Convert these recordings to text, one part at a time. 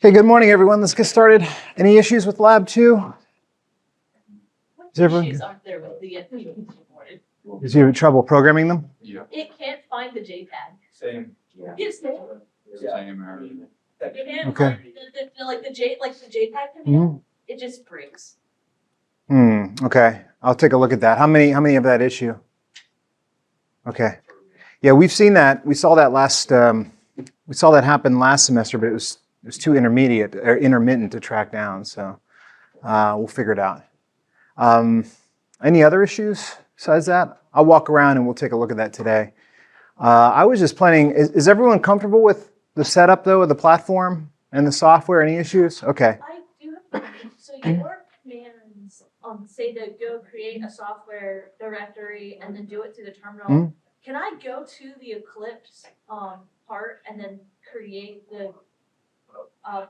Okay, good morning, everyone. Let's get started. Any issues with Lab 2? What issues aren't there with the board? Is you having trouble programming them? Yeah. It can't find the JPEG. Same. Yeah. It's there. Same error. It can't Okay. find the JPEG command. It just breaks. Okay. I'll take a look at that. How many have that issue? Okay. Yeah, we've seen that. We saw that we saw that happen last semester, but it was too intermittent to track down. So we'll figure it out. Any other issues besides that? I'll walk around and we'll take a look at that today. I was just planning, is everyone comfortable with the setup though of the platform and the software? Any issues? Okay. I do have a question. So your commands say to go create a software directory and then do it through the terminal. Can I go to the Eclipse part and then create the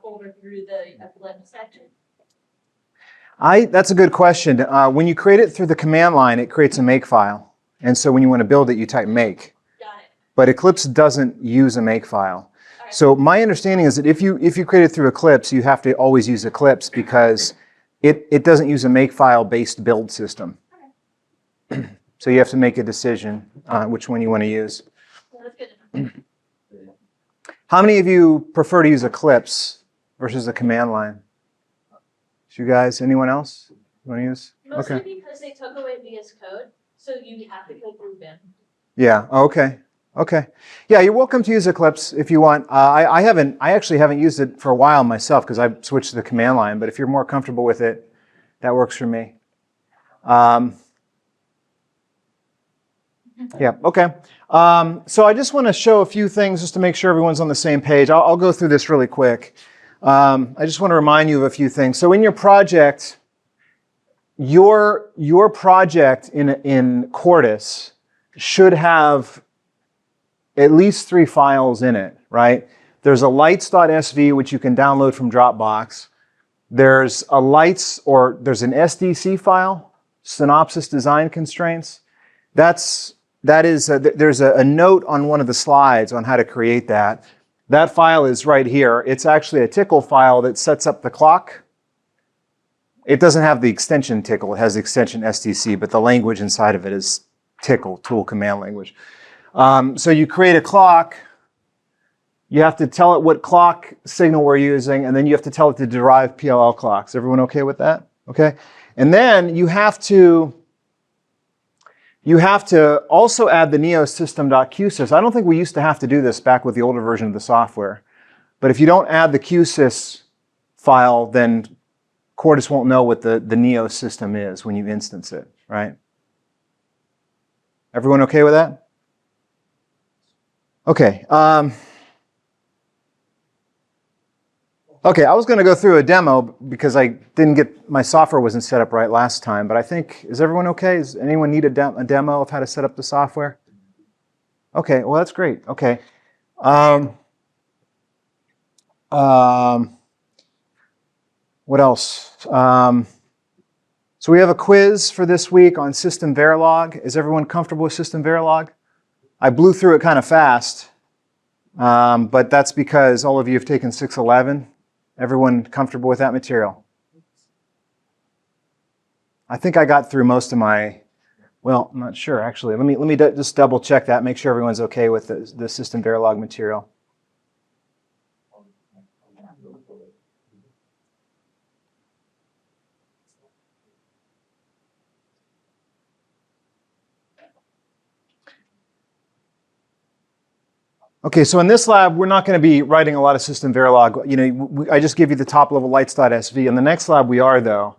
folder through the Eclipse section? That's a good question. When you create it through the command line, it creates a make file. And so when you want to build it, you type make. Got it. But Eclipse doesn't use a make file. Right. So my understanding is that if you create it through Eclipse, you have to always use Eclipse because it doesn't use a make file based build system. Okay. So you have to make a decision on which one you want to use. Well, that's good. How many of you prefer to use Eclipse versus the command line? You guys, anyone else you want to use? Mostly because they took away VS Code, so you have to go through Vim. Yeah. Okay. Okay. Yeah, you're welcome to use Eclipse if you want. I actually haven't used it for a while myself because I switched to the command line. But if you're more comfortable with it, that works for me. Yeah. Okay. So I just want to show a few things just to make sure everyone's on the same page. I'll go through this really quick. I just want to remind you of a few things. So in your project, your project in Quartus should have at least 3 files in it, right? There's a lights.sv, which you can download from Dropbox. There's a there's an SDC file, synopsis design constraints. There's a note on one of the slides on how to create that. That file is right here. It's actually a Tickle file that sets up the clock. It doesn't have the extension Tickle. It has the extension SDC, but the language inside of it is Tickle, tool command language. So you create a clock. You have to tell it what clock signal we're using, and then you have to tell it to derive PLL clocks. Everyone okay with that? Okay. And then you have to also add the neosystem.qsys. I don't think we used to have to do this back with the older version of the software. But if you don't add the qsys file, then Quartus won't know what the neosystem is when you instance it, right? Everyone okay with that? Okay. Okay, I was going to go through a demo because my software wasn't set up right last time, but I think, is everyone okay? Does anyone need a demo of how to set up the software? Okay, well, that's great. Okay. What else? So we have a quiz for this week on SystemVerilog. Is everyone comfortable with SystemVerilog? I blew through it kind of fast, but that's because all of you have taken 611. Everyone comfortable with that material? I think I got through most of I'm not sure actually. Let me just double check that, make sure everyone's okay with the SystemVerilog material. Okay, so in this lab, we're not going to be writing a lot of SystemVerilog. I just give you the top level lights.sv. In the next lab, we are though.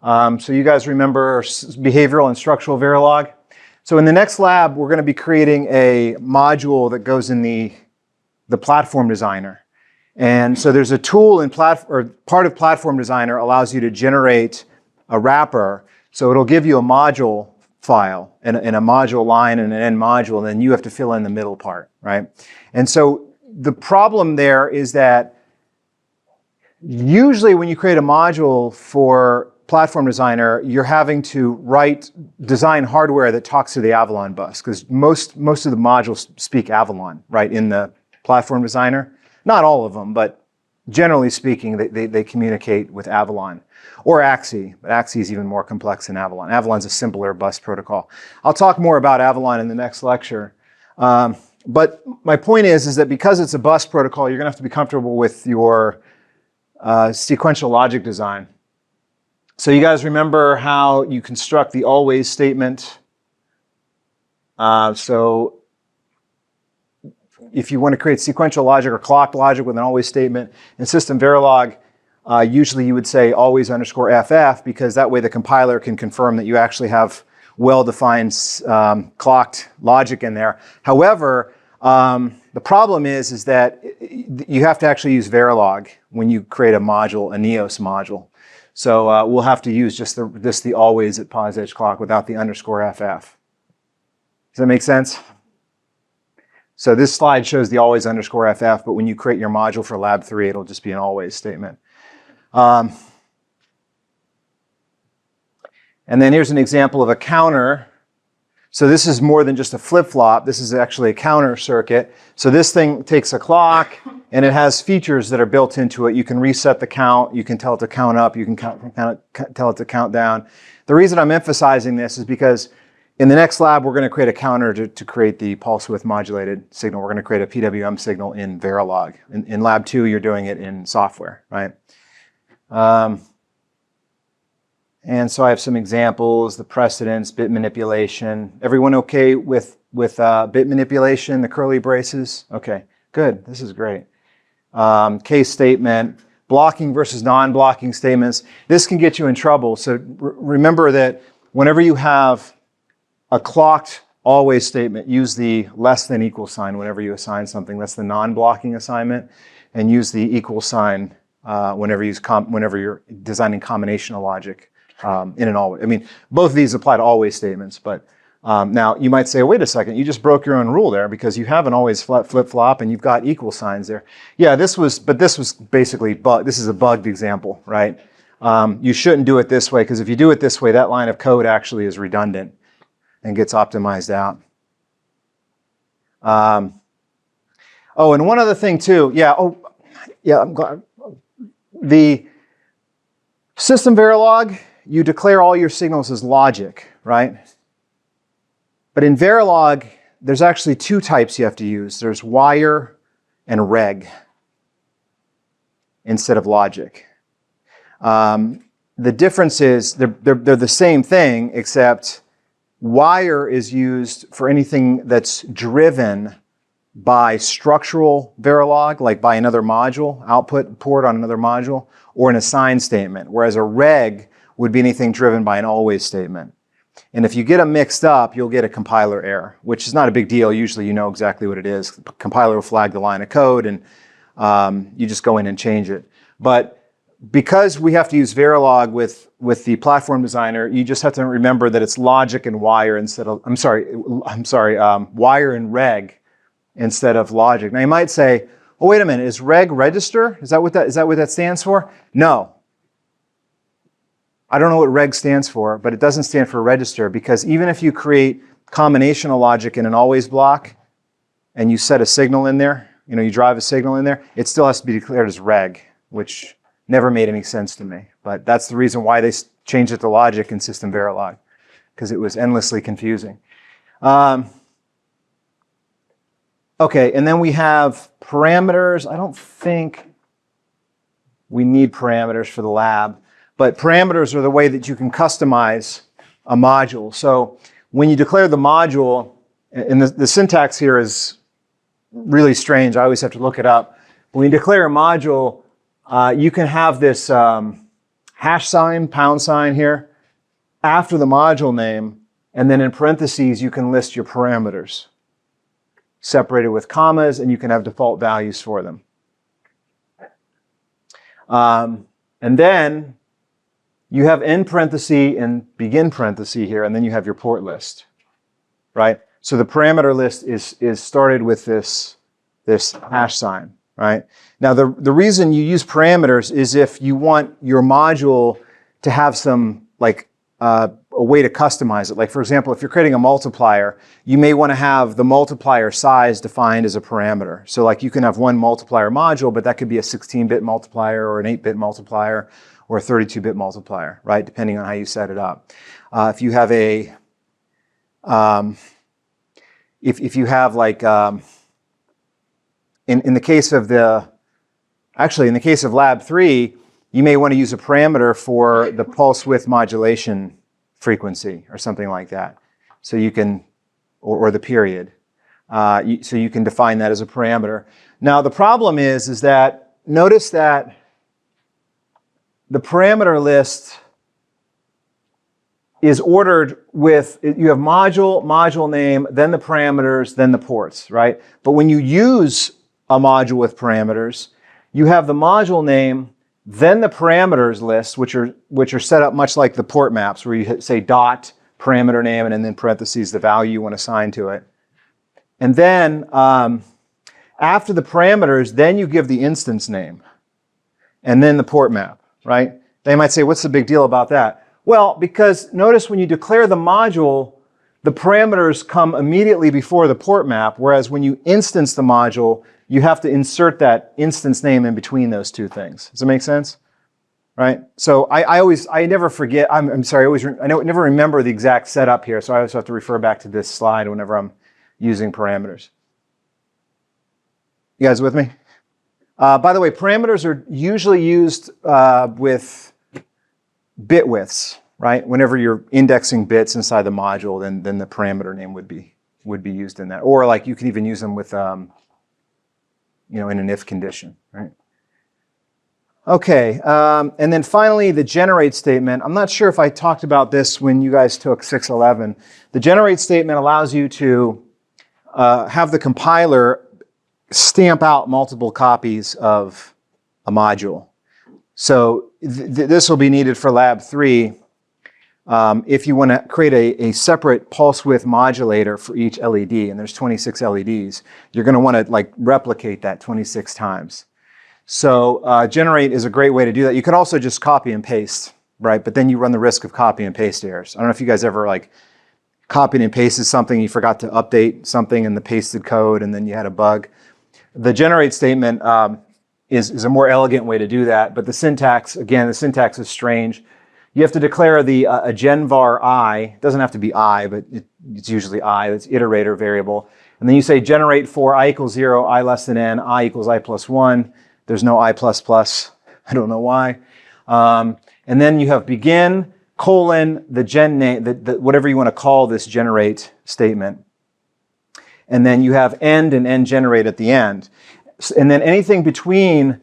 So you guys remember behavioral and structural Verilog? So in the next lab, we're going to be creating a module that goes in the platform designer. And so there's a tool in part of Platform Designer allows you to generate a wrapper. So it'll give you a module file and a module line and an end module, and then you have to fill in the middle part, right? And so the problem there is that usually when you create a module for Platform Designer, you're having to design hardware that talks to the Avalon bus, because most of the modules speak Avalon, right, in the Platform Designer. Not all of them, but generally speaking, they communicate with Avalon or AXI, but AXI is even more complex than Avalon. Avalon's a simpler bus protocol. I'll talk more about Avalon in the next lecture. But my point is that because it's a bus protocol, you're going to have to be comfortable with your sequential logic design. So you guys remember how you construct the always statement. So if you want to create sequential logic or clocked logic with an always statement, in SystemVerilog, usually you would say always underscore FF, because that way the compiler can confirm that you actually have well-defined clocked logic in there. However, the problem is that you have to actually use Verilog when you create a module, a NEOS module. So we'll have to use just the always at pause edge clock without the underscore FF. Does that make sense? So this slide shows the always underscore FF, but when you create your module for lab 3, it'll just be an always statement. And then here's an example of a counter. So this is more than just a flip-flop. This is actually a counter circuit. So this thing takes a clock, and it has features that are built into it. You can reset the count. You can tell it to count up. You can tell it to count down. The reason I'm emphasizing this is because in the next lab, we're going to create a counter to create the pulse width modulated signal. We're going to create a PWM signal in Verilog. In lab 2, you're doing it in software, right? And so I have some examples, the precedence, bit manipulation. Everyone okay with bit manipulation, the curly braces? Okay, good. This is great. Case statement, blocking versus non-blocking statements. This can get you in trouble. So remember that whenever you have a clocked always statement, use the less than equal sign whenever you assign something. That's the non-blocking assignment. And use the equal sign whenever you're designing combinational logic. In an always. I mean, both of these apply to always statements, but now you might say, wait a second, you just broke your own rule there because you have an always flip-flop and you've got equal signs there. Yeah, this was basically, this is a bugged example, right? You shouldn't do it this way because if you do it this way, that line of code actually is redundant and gets optimized out. Oh, and one other thing too, I'm glad. The SystemVerilog, you declare all your signals as logic, right? But in Verilog, there's actually 2 types you have to use. There's wire and reg instead of logic. The difference is they're the same thing, except wire is used for anything that's driven by structural Verilog, like by another module, output port on another module, or an assign statement, whereas a reg would be anything driven by an always statement. And if you get them mixed up, you'll get a compiler error, which is not a big deal. Usually you know exactly what it is. The compiler will flag the line of code and you just go in and change it. But because we have to use Verilog with the platform designer, you just have to remember that it's logic and wire instead of, wire and reg instead of logic. Now you might say, oh, wait a minute, is reg register? Is that what that stands for? No. I don't know what reg stands for, but it doesn't stand for register because even if you create combinational logic in an always block and you set a signal in there, you drive a signal in there, it still has to be declared as reg, which never made any sense to me. But that's the reason why they changed it to logic in SystemVerilog, because it was endlessly confusing. Okay, and then we have parameters. I don't think we need parameters for the lab, but parameters are the way that you can customize a module. So when you declare the module, and the syntax here is really strange. I always have to look it up. When you declare a module, you can have this hash sign, pound sign here, after the module name, and then in parentheses, you can list your parameters, separated with commas, and you can have default values for them. And then you have end parenthesis and begin parenthesis here, and then you have your port list, right? So the parameter list is started with this hash sign, right? Now the reason you use parameters is if you want your module to have some like a way to customize it. Like for example, if you're creating a multiplier, you may want to have the multiplier size defined as a parameter. So like you can have one multiplier module, but that could be a 16-bit multiplier or an 8-bit multiplier or a 32-bit multiplier, right? Depending on how you set it up. If you have a, if you have like, in the case of in the case of Lab 3, you may want to use a parameter for the pulse width modulation frequency or something like that. So you can, or the period. So you can define that as a parameter. Now the problem is that, notice that the parameter list is ordered with, you have module name, then the parameters, then the ports, right? But when you use a module with parameters, you have the module name, then the parameters list, which are set up much like the port maps, where you say dot parameter name and then parentheses the value you want to assign to it. And then after the parameters, then you give the instance name and then the port map, right? They might say, what's the big deal about that? Well, because notice when you declare the module, the parameters come immediately before the port map, whereas when you instance the module, you have to insert that instance name in between those two things. Does that make sense? Right? So I never forget, I never remember the exact setup here, so I always have to refer back to this slide whenever I'm using parameters. You guys with me? By the way, parameters are usually used with bit widths, right? Whenever you're indexing bits inside the module, then the parameter name would be used in that. Or like you can even use them with in an if condition, right? Okay, and then finally the generate statement. I'm not sure if I talked about this when you guys took 611. The generate statement allows you to have the compiler stamp out multiple copies of a module. So this will be needed for Lab 3 if you want to create a separate pulse width modulator for each LED, and there's 26 LEDs, you're going to want to like replicate that 26 times. So generate is a great way to do that. You can also just copy and paste, right? But then you run the risk of copy and paste errors. I don't know if you guys ever like copied and pasted something, you forgot to update something in the pasted code, and then you had a bug. The generate statement is a more elegant way to do that, but the syntax, again, the syntax is strange. You have to declare a genvar I. It doesn't have to be I, but it's usually I. It's iterator variable. And then you say generate for I equals 0, I less than n, I equals I plus 1. There's no I plus plus. I don't know why. And then you have begin, colon, the gen name, whatever you want to call this generate statement. And then you have end and end generate at the end. And then anything between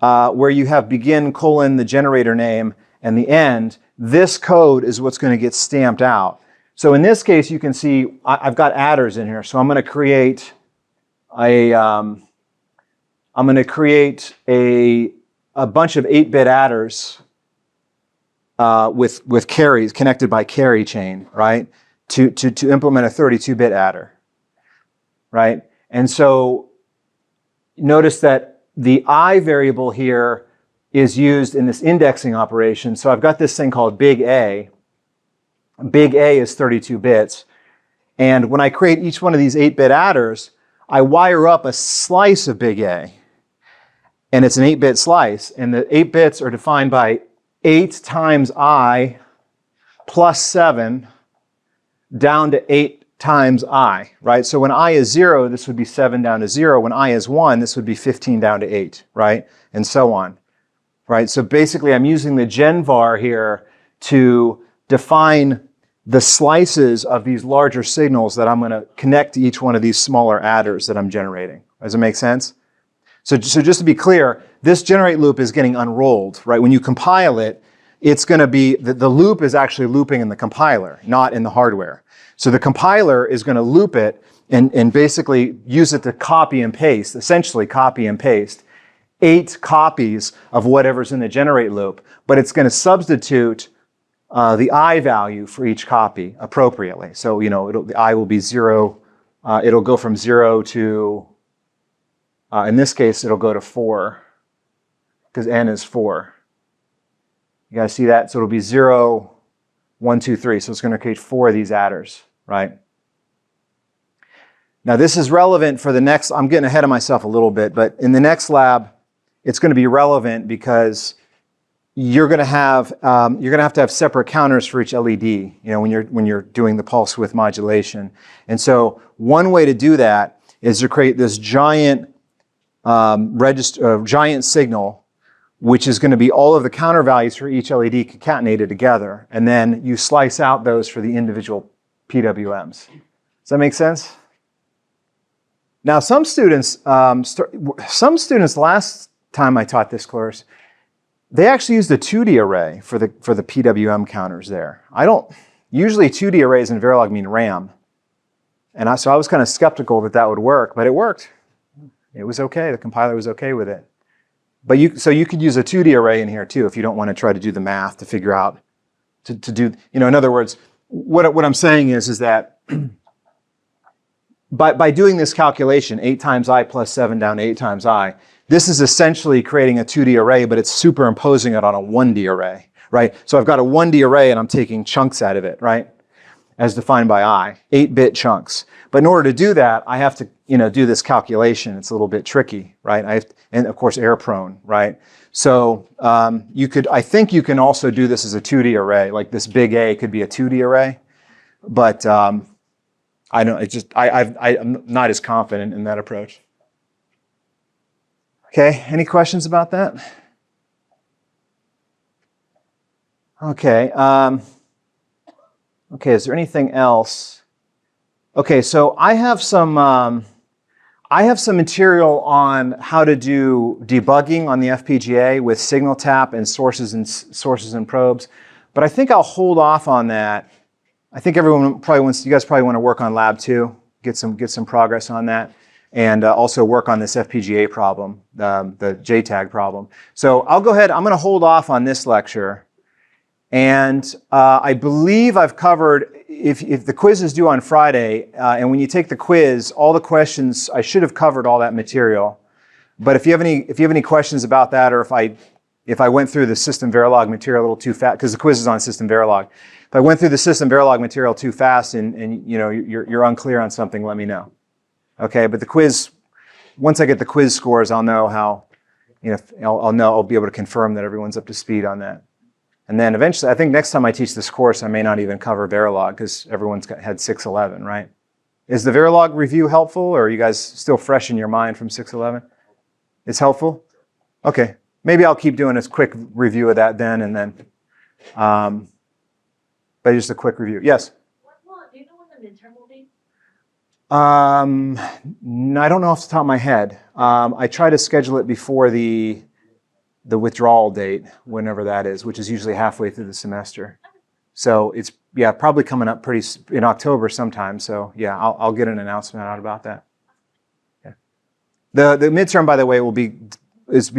where you have begin, colon, the generator name, and the end, this code is what's going to get stamped out. So in this case, you can see I've got adders in here. So I'm going to create a bunch of 8-bit adders with carries connected by carry chain, right? To implement a 32-bit adder, right? And so notice that the I variable here is used in this indexing operation. So I've got this thing called big A. Big A is 32 bits. And when I create each one of these 8-bit adders, I wire up a slice of big A. And it's an 8-bit slice. And the 8 bits are defined by 8 times I plus 7 down to 8 times I, right? So when I is 0, this would be 7 down to 0. When I is 1, this would be 15 down to 8, right? And so on. Right, so basically I'm using the genvar here to define the slices of these larger signals that I'm going to connect to each one of these smaller adders that I'm generating. Does it make sense? So just to be clear, this generate loop is getting unrolled, right? When you compile it, it's going to be, the loop is actually looping in the compiler, not in the hardware. So the compiler is going to loop it and basically use it to copy and paste, essentially copy and paste 8 copies of whatever's in the generate loop, but it's going to substitute the I value for each copy appropriately. So, the I will be 0. It'll go from 0 to, in this case, it'll go to 4, because n is 4. You guys see that? So it'll be 0, 1, 2, 3. So it's going to create 4 of these adders, right? Now this is relevant for the next, I'm getting ahead of myself a little bit, but in the next lab, it's going to be relevant because you're going to have to have separate counters for each LED, you know, when you're doing the pulse width modulation. And so one way to do that is to create this giant giant signal, which is going to be all of the counter values for each LED concatenated together, and then you slice out those for the individual PWMs. Does that make sense? Now, some students last time I taught this course, they actually used a 2D array for the PWM counters there. Usually 2D arrays in Verilog mean RAM. And so I was kind of skeptical that would work, but it worked. It was okay, the compiler was okay with it. But so you could use a 2D array in here too if you don't want to try to do the math to figure out, to do, you know, in other words, what I'm saying is that by doing this calculation, 8 times I plus 7 down to 8 times I, this is essentially creating a 2D array, but it's superimposing it on a 1D array, right? So I've got a 1D array and I'm taking chunks out of it, right? As defined by I, 8-bit chunks. But in order to do that, I have to, you know, do this calculation. It's a little bit tricky, right? And of course, error prone, right? So I think you can also do this as a 2D array. Like this big A could be a 2D array, but I don't. I'm not as confident in that approach. Okay. Any questions about that? Okay. Okay. Is there anything else? Okay. So I have some material on how to do debugging on the FPGA with signal tap and sources and probes, but I think I'll hold off on that. I think everyone probably wants. You guys probably want to work on Lab 2, get some progress on that, and also work on this FPGA problem, the JTAG problem. So I'll go ahead. I'm going to hold off on this lecture, and I believe I've covered. If the quiz is due on Friday, and when you take the quiz, all the questions I should have covered all that material. But if you have any questions about that, or if I went through the SystemVerilog material a little too fast, because the quiz is on SystemVerilog. If I went through the SystemVerilog material too fast and you know you're unclear on something, let me know. Okay, but the quiz, once I get the quiz scores, I'll know how, you know, I'll be able to confirm that everyone's up to speed on that. And then eventually, I think next time I teach this course, I may not even cover Verilog because everyone's had 611, right? Is the Verilog review helpful, or are you guys still fresh in your mind from 611? It's helpful? Okay, maybe I'll keep doing a quick review of that then, and then. But just a quick review. Yes? Do you know when the midterm will be? No, I don't know off the top of my head. I try to schedule it before the withdrawal date, whenever that is, which is usually halfway through the semester. So it's, yeah, probably coming up in October sometime. So yeah, I'll get an announcement out about that. Yeah. The midterm, by the way, will be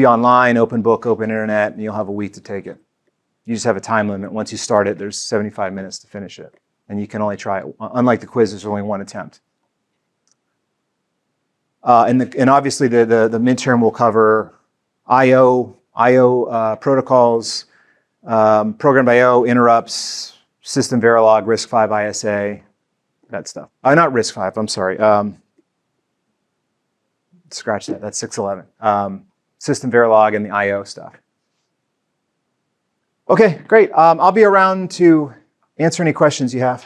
online, open book, open internet, and you'll have a week to take it. You just have a time limit. Once you start it, there's 75 minutes to finish it. And you can only try it. Unlike the quiz, there's only one attempt. And obviously the midterm will cover I/O protocols, programmed I/O, interrupts, SystemVerilog, RISC-V ISA, that stuff. Not RISC-V, I'm sorry. Scratch that, that's 611. SystemVerilog and the I/O stuff. Okay, great. I'll be around to answer any questions you have.